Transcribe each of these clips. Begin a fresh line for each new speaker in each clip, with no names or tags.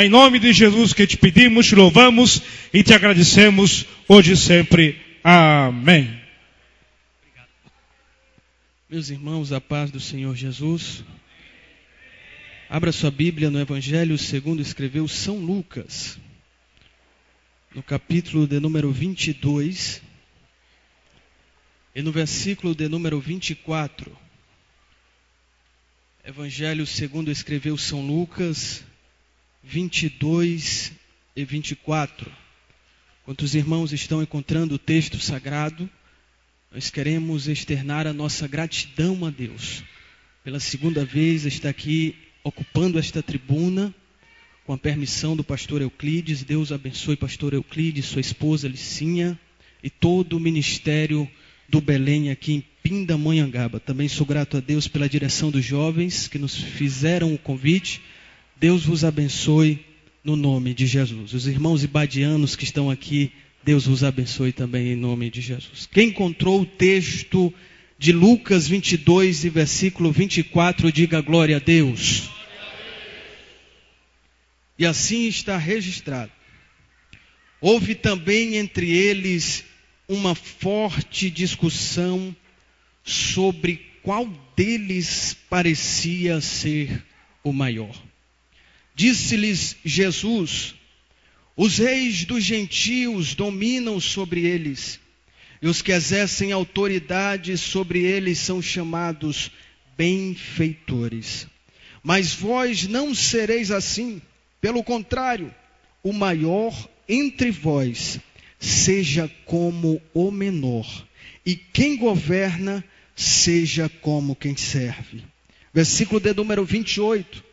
Em nome de Jesus que te pedimos, te louvamos e te agradecemos hoje e sempre. Amém.
Meus irmãos, a paz do Senhor Jesus. Abra sua Bíblia no Evangelho segundo escreveu São Lucas, no capítulo de número 22 e no versículo de número 24. Evangelho segundo escreveu São Lucas, 22 e 24. Enquanto os irmãos estão encontrando o texto sagrado, nós queremos externar a nossa gratidão a Deus. Pela segunda vez está aqui ocupando esta tribuna, com a permissão do pastor Euclides. Deus abençoe pastor Euclides, sua esposa Licinha e todo o ministério do Belém aqui em Pindamonhangaba. Também sou grato a Deus pela direção dos jovens que nos fizeram o convite. Deus vos abençoe no nome de Jesus. Os irmãos ibadianos que estão aqui, Deus vos abençoe também em nome de Jesus. Quem encontrou o texto de Lucas 22 e versículo 24, diga glória a Deus. E assim está registrado. Houve também entre eles uma forte discussão sobre qual deles parecia ser o maior. Disse-lhes Jesus: os reis dos gentios dominam sobre eles, e os que exercem autoridade sobre eles são chamados benfeitores. Mas vós não sereis assim. Pelo contrário, o maior entre vós seja como o menor, e quem governa seja como quem serve. Versículo de número 28.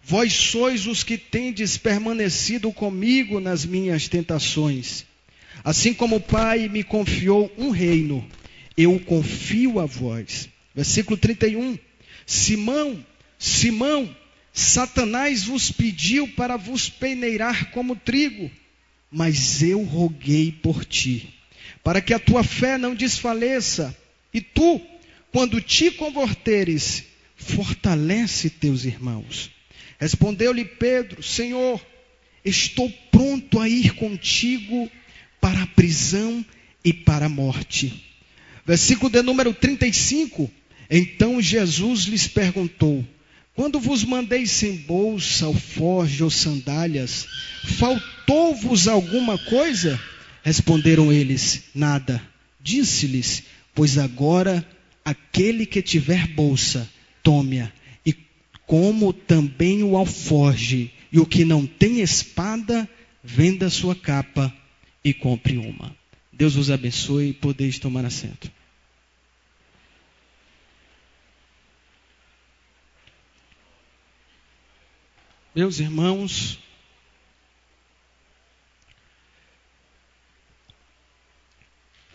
Vós sois os que tendes permanecido comigo nas minhas tentações. Assim como o Pai me confiou um reino, eu confio a vós. Versículo 31. Simão, Simão, Satanás vos pediu para vos peneirar como trigo, mas eu roguei por ti, para que a tua fé não desfaleça. E tu, quando te converteres, fortalece teus irmãos. Respondeu-lhe Pedro: Senhor, estou pronto a ir contigo para a prisão e para a morte. Versículo de número 35. Então Jesus lhes perguntou: quando vos mandei sem bolsa, alforje ou sandálias, faltou-vos alguma coisa? Responderam eles: nada. Disse-lhes: pois agora aquele que tiver bolsa, tome-a, e como também o alforje, e o que não tem espada, venda sua capa e compre uma. Deus vos abençoe e podeis tomar assento. Meus irmãos,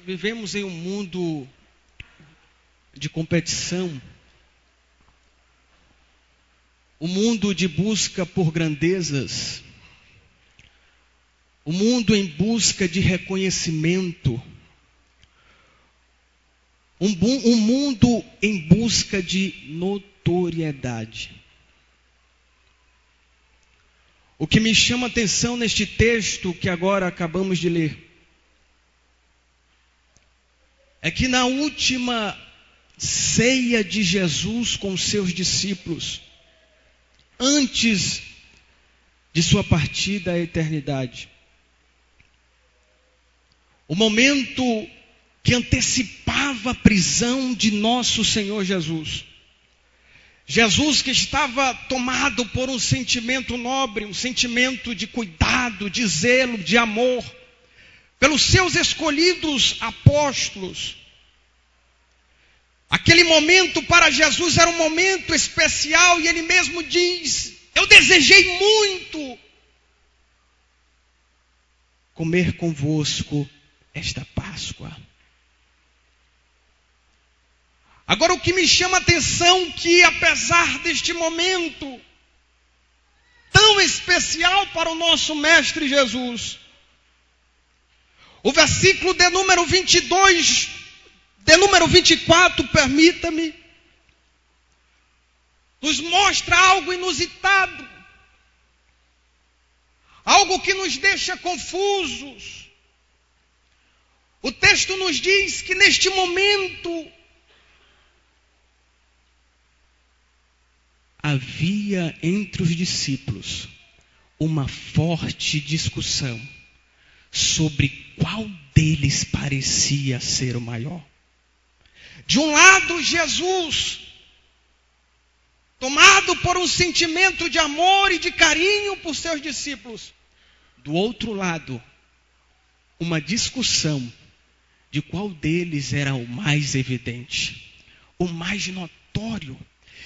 vivemos em um mundo de competição, um mundo de busca por grandezas, um mundo em busca de reconhecimento, um mundo em busca de notoriedade. O que me chama a atenção neste texto que agora acabamos de ler é que na última ceia de Jesus com seus discípulos, antes de sua partida à eternidade, o momento que antecipava a prisão de nosso Senhor Jesus, Jesus que estava tomado por um sentimento nobre, um sentimento de cuidado, de zelo, de amor, pelos seus escolhidos apóstolos. Aquele momento para Jesus era um momento especial e ele mesmo diz: eu desejei muito comer convosco esta Páscoa. Agora o que me chama a atenção é que apesar deste momento tão especial para o nosso Mestre Jesus, o versículo de número 22, de número 24, permita-me, nos mostra algo inusitado. algo que nos deixa confusos. O texto nos diz que neste momento havia entre os discípulos uma forte discussão sobre qual deles parecia ser o maior. De um lado, Jesus, tomado por um sentimento de amor e de carinho por seus discípulos. Do outro lado, uma discussão de qual deles era o mais evidente, o mais notório,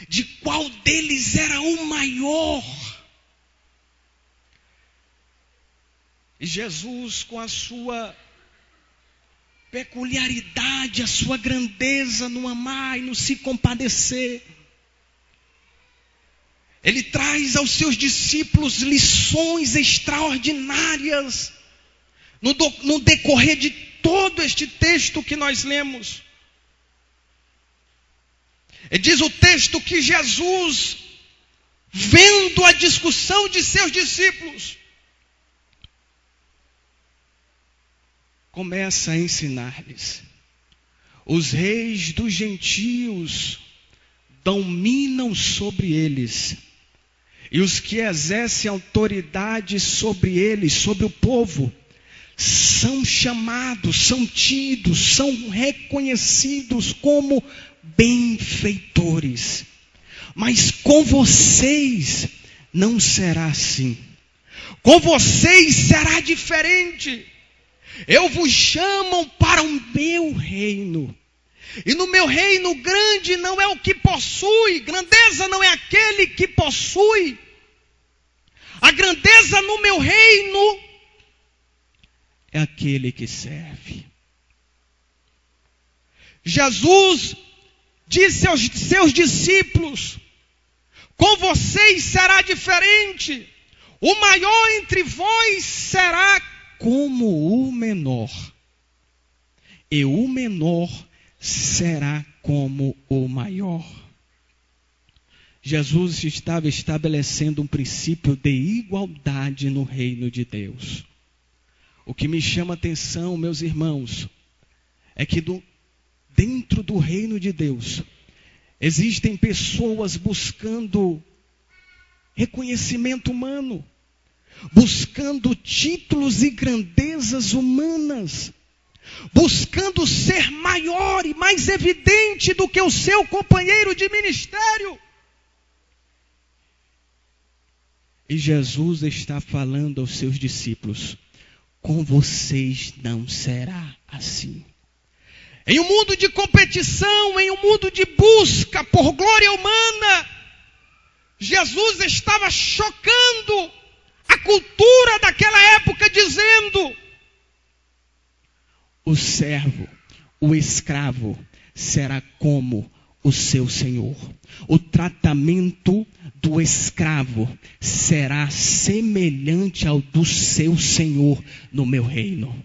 de qual deles era o maior. E Jesus, com a sua peculiaridade, a sua grandeza no amar e no se compadecer, ele traz aos seus discípulos lições extraordinárias no decorrer de todo este texto que nós lemos. E diz o texto que Jesus, vendo a discussão de seus discípulos, começa a ensinar-lhes: os reis dos gentios dominam sobre eles, e os que exercem autoridade sobre eles, sobre o povo, são chamados, são tidos, são reconhecidos como benfeitores. Mas com vocês não será assim. Com vocês será diferente. Eu vos chamo para o meu reino. E no meu reino grande não é o que possui. Grandeza não é aquele que possui. A grandeza no meu reino é aquele que serve. Jesus disse aos seus discípulos: com vocês será diferente. O maior entre vós será como o menor, e o menor será como o maior. Jesus estava estabelecendo um princípio de igualdade no reino de Deus. O que me chama a atenção, meus irmãos, é que dentro do reino de Deus existem pessoas buscando reconhecimento humano, buscando títulos e grandezas humanas, buscando ser maior e mais evidente do que o seu companheiro de ministério. E Jesus está falando aos seus discípulos: com vocês não será assim. Em um mundo de competição, em um mundo de busca por glória humana, Jesus estava chocando a cultura daquela época, dizendo: o servo, o escravo, será como o seu senhor. O tratamento do escravo será semelhante ao do seu senhor no meu reino.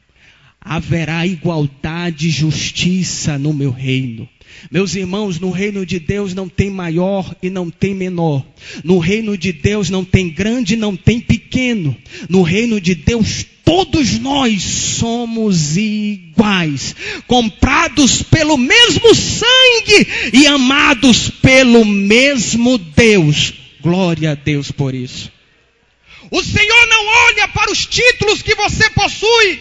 Haverá igualdade e justiça no meu reino. Meus irmãos, no reino de Deus não tem maior e não tem menor. No reino de Deus não tem grande e não tem pequeno. No reino de Deus todos nós somos iguais, comprados pelo mesmo sangue e amados pelo mesmo Deus. Glória a Deus por isso. O Senhor não olha para os títulos que você possui.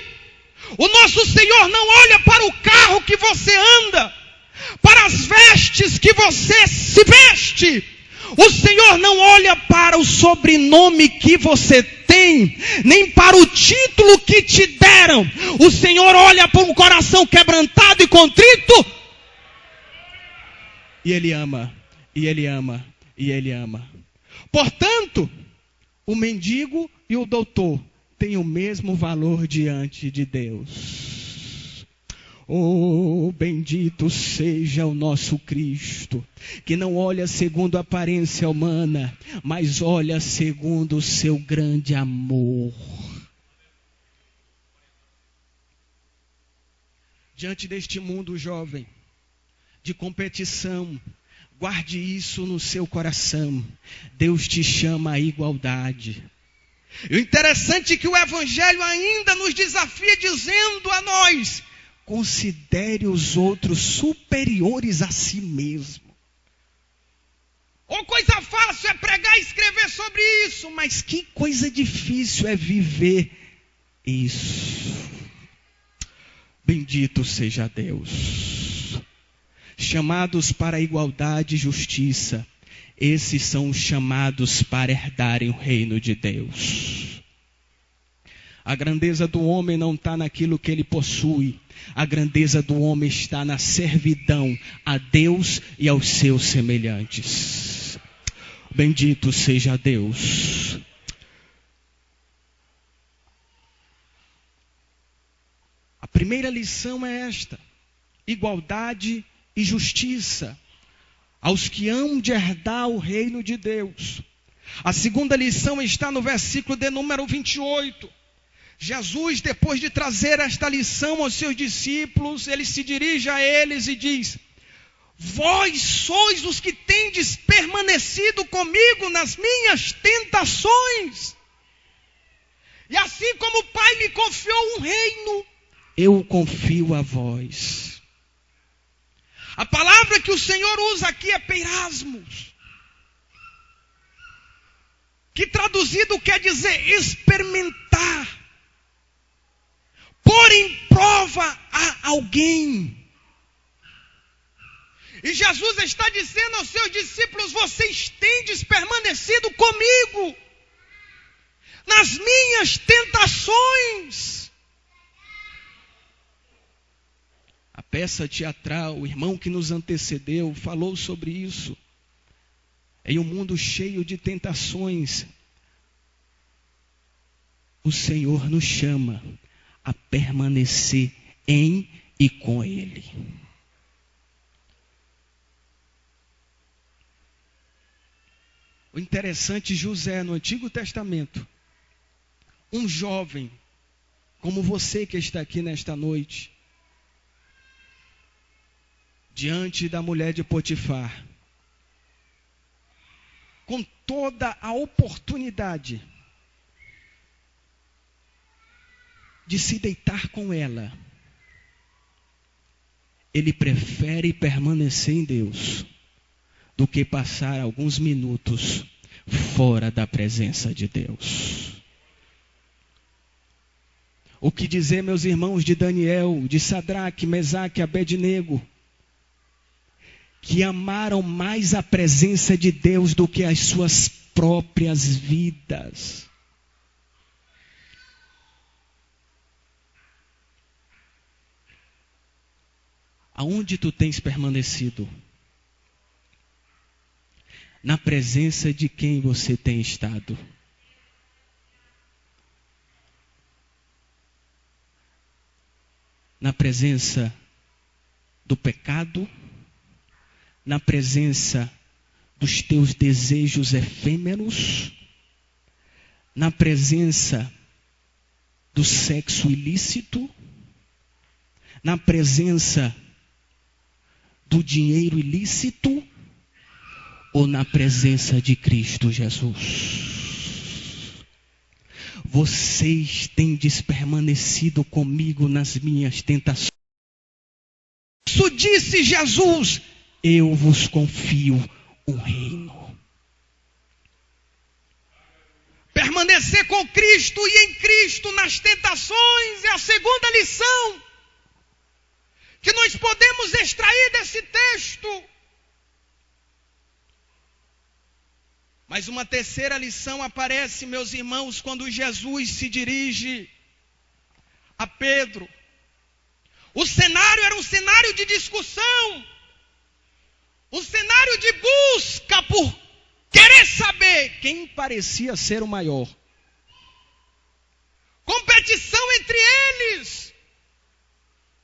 O nosso Senhor não olha para o carro que você anda, para as vestes que você se veste. O Senhor não olha para o sobrenome que você tem, nem para o título que te deram. O Senhor olha para um coração quebrantado e contrito. E Ele ama, e Ele ama, e Ele ama. Portanto, o mendigo e o doutor têm o mesmo valor diante de Deus. Oh, bendito seja o nosso Cristo, que não olha segundo a aparência humana, mas olha segundo o seu grande amor. Diante deste mundo jovem, de competição, guarde isso no seu coração. Deus te chama à igualdade. E o interessante é que o Evangelho ainda nos desafia dizendo a nós: considere os outros superiores a si mesmo. Ou coisa fácil é pregar e escrever sobre isso, mas que coisa difícil é viver isso. Bendito seja Deus. Chamados para a igualdade e justiça, esses são os chamados para herdarem o reino de Deus. A grandeza do homem não está naquilo que ele possui. A grandeza do homem está na servidão a Deus e aos seus semelhantes. Bendito seja Deus. A primeira lição é esta: igualdade e justiça aos que hão de herdar o reino de Deus. A segunda lição está no versículo de número 28. Jesus, depois de trazer esta lição aos seus discípulos, ele se dirige a eles e diz: vós sois os que tendes permanecido comigo nas minhas tentações. E assim como o Pai me confiou um reino, eu confio a vós. A palavra que o Senhor usa aqui é peirasmos, que traduzido quer dizer experimentar, pôr em prova a alguém. E Jesus está dizendo aos seus discípulos: vocês tendes permanecido comigo nas minhas tentações. A peça teatral, o irmão que nos antecedeu falou sobre isso. Em um mundo cheio de tentações, o Senhor nos chama a permanecer em e com Ele. O interessante, José, no Antigo Testamento, um jovem, como você que está aqui nesta noite, diante da mulher de Potifar, com toda a oportunidade de se deitar com ela, ele prefere permanecer em Deus do que passar alguns minutos fora da presença de Deus. O que dizer, meus irmãos, de Daniel, de Sadraque, Mesaque e Abednego, que amaram mais a presença de Deus do que as suas próprias vidas. Aonde tu tens permanecido? Na presença de quem você tem estado? Na presença do pecado? Na presença dos teus desejos efêmeros? Na presença do sexo ilícito? Na presença do dinheiro ilícito? Ou na presença de Cristo Jesus? Vocês têm permanecido comigo nas minhas tentações. Isso disse Jesus: eu vos confio um reino. Permanecer com Cristo e em Cristo nas tentações é a segunda lição que nós podemos extrair desse texto. Mas uma terceira lição aparece, meus irmãos, quando Jesus se dirige a Pedro. O cenário era um cenário de discussão, um cenário de busca por querer saber quem parecia ser o maior. Competição entre eles,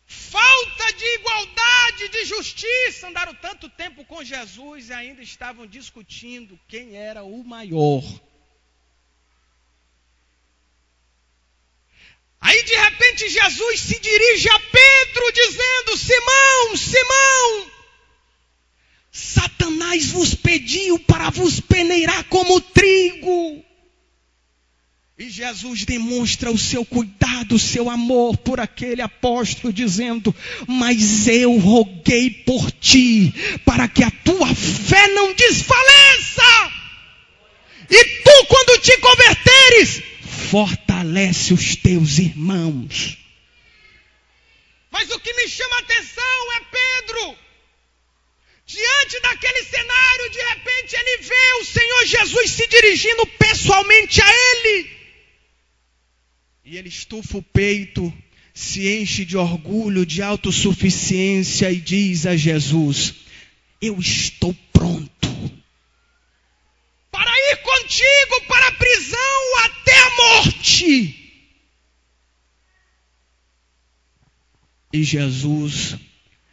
falta de igualdade, de justiça. Andaram tanto tempo com Jesus e ainda estavam discutindo quem era o maior. Aí de repente Jesus se dirige a Pedro dizendo: Simão, Simão, Satanás vos pediu para vos peneirar como trigo. E Jesus demonstra o seu cuidado, o seu amor por aquele apóstolo, dizendo: mas eu roguei por ti, para que a tua fé não desfaleça. E tu, quando te converteres, fortalece os teus irmãos. Mas o que me chama a atenção é Pedro. Diante daquele cenário, de repente ele vê o Senhor Jesus se dirigindo pessoalmente a ele. E ele estufa o peito, se enche de orgulho, de autossuficiência e diz a Jesus: eu estou pronto para ir contigo para a prisão até a morte. E Jesus,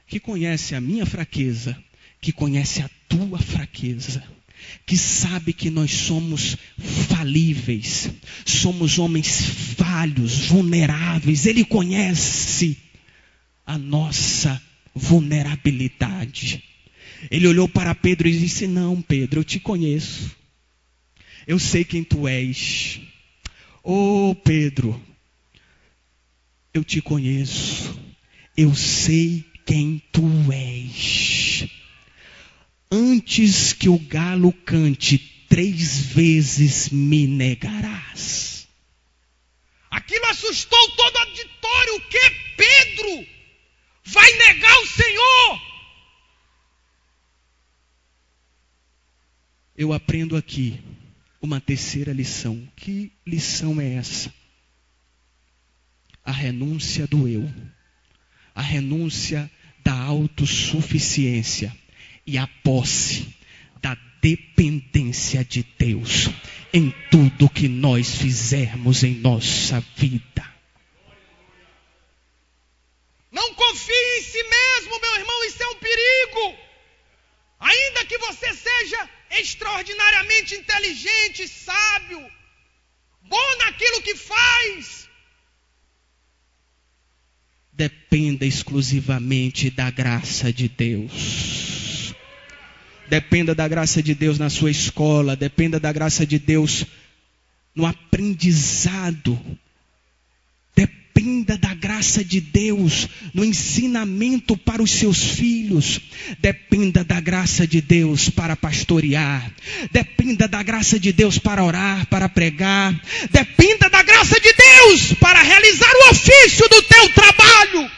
que conhece a minha fraqueza, que conhece a tua fraqueza, que sabe que nós somos falíveis, somos homens falhos, vulneráveis. Ele conhece a nossa vulnerabilidade. Ele olhou para Pedro e disse: não, Pedro, eu te conheço. Eu sei quem tu és. Oh, Pedro, eu te conheço. Eu sei quem tu és. Antes que o galo cante, 3 vezes me negarás. Aquilo assustou todo o auditório. O que? Pedro vai negar o Senhor? Eu aprendo aqui uma terceira lição. Que lição é essa? A renúncia do eu. A renúncia da autossuficiência. E a posse da dependência de Deus em tudo que nós fizermos em nossa vida. Não confie em si mesmo, meu irmão, isso é um perigo. Ainda que você seja extraordinariamente inteligente, sábio, bom naquilo que faz, dependa exclusivamente da graça de Deus. Dependa da graça de Deus na sua escola, dependa da graça de Deus no aprendizado, dependa da graça de Deus no ensinamento para os seus filhos, dependa da graça de Deus para pastorear, dependa da graça de Deus para orar, para pregar, dependa da graça de Deus para realizar o ofício do teu trabalho.